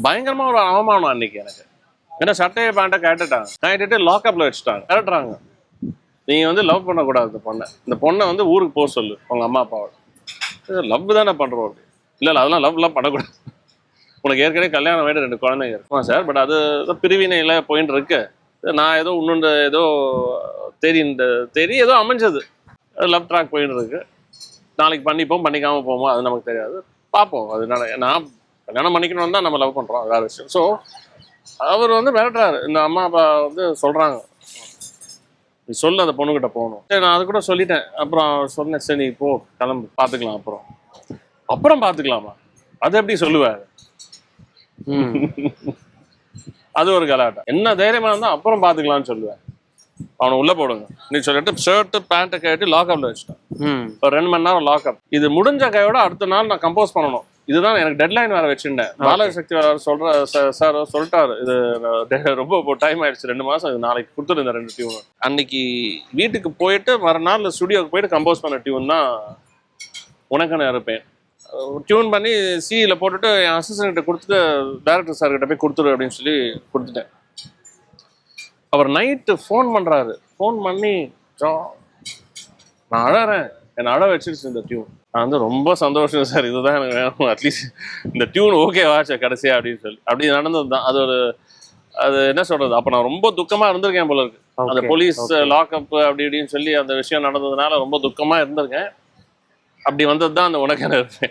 பயங்கரமா ஒரு அவமானம் அன்னைக்கு எனக்கு. ஏன்னா சட்டையை பேண்ட்டை கேட்டுட்டு லாக்அப்ல வச்சுட்டாங்க, கரெக்டாங்க. நீங்க வந்து லவ் பண்ணக்கூடாது இந்த பொண்ணை வந்து ஊருக்கு போக சொல்லு உங்க அம்மா அப்பாவோட. லவ் தானே பண்றோம். இல்ல அதெல்லாம் லவ்லாம் பண்ணக்கூடாது, உனக்கு ஏற்கனவே கல்யாணம் ஆகிட்டு 2 குழந்தைங்க இருக்குமா சார். பட் அது பிரிவினையில போயிட்டு இருக்கு. நான் ஏதோ இன்னொன்று ஏதோ தேடி ஏதோ அமைஞ்சது, லவ் ட்ராக் போயிட்டு இருக்கு. நாளைக்கு பண்ணிப்போம் பண்ணிக்காம போமோ அது நமக்கு தெரியாது, பார்ப்போம். அதனால நான் கல்யாணம் பண்ணிக்கணும்னு தான் நம்ம லவ் பண்றோம், வேற விஷயம். ஸோ அவர் வந்து மிரட்டுறாரு. இந்த அம்மா அப்பா வந்து சொல்றாங்க, நீ சொல்லு அந்த பொண்ணுகிட்ட போகணும். சரி நான் அது கூட சொல்லிட்டேன். அப்புறம் சொன்னேன், சரி நீ போ கிளம்பு, பார்த்துக்கலாம். அப்புறம் பார்த்துக்கலாமா, அது எப்படி சொல்லுவாரு? அது ஒரு கலாட்டம். என்ன தைரியமா இருந்தா அப்புறம் பார்த்துக்கலாம்னு சொல்லுவேன். அவனை உள்ள போடுங்க நீ சொல்லிட்டு ஷர்ட் பேண்ட்டை கேட்டு லாக்அப்ல வச்சுட்டேன். ஒரு 2 மணி நேரம் லாக்அப். இது முடிஞ்ச கையோட அடுத்த நாள் நான் கம்போஸ் பண்ணணும். இதுதான் எனக்கு டெட்லைன் வேற வச்சுட்டேன். பாலசக்தி சார் சொல்லிட்டாரு, இது ரொம்ப டைம் ஆயிடுச்சு, 2 மாசம், இது நாளைக்கு கொடுத்துரு இந்த 2 டியூன். அன்னைக்கு வீட்டுக்கு போயிட்டு மறுநாள் ஸ்டுடியோக்கு போயிட்டு கம்போஸ் பண்ண டியூன் தான் உனக்கான இருப்பேன். டியூன் பண்ணி சிஇல போட்டுட்டு என் அசிஸ்டன்ட் கொடுத்துட்டு டைரக்டர் சார் கிட்ட போய் கொடுத்துரு அப்படின்னு சொல்லி கொடுத்துட்டேன். அவர் நைட்டு ஃபோன் பண்றாரு. ஃபோன் பண்ணி நான் அழறேன், என்னை அழ வச்சிருச்சு இந்த டியூன். நான் வந்து ரொம்ப சந்தோஷம் சார், இதுதான் எனக்கு வேணும், அட்லீஸ்ட் இந்த டியூன் ஓகே வாட்ச கடைசியா அப்படின்னு சொல்லி. அப்படி நடந்தது தான் அது. அது என்ன சொல்றது, அப்ப நான் ரொம்ப துக்கமா இருந்திருக்கேன் போல இருக்கு. அந்த போலீஸ் லாக்அப் அப்படி இப்படின்னு சொல்லி அந்த விஷயம் நடந்ததுனால ரொம்ப துக்கமா இருந்திருக்கேன். அப்படி வந்தது தான் அந்த உனக்கான இருப்பேன்.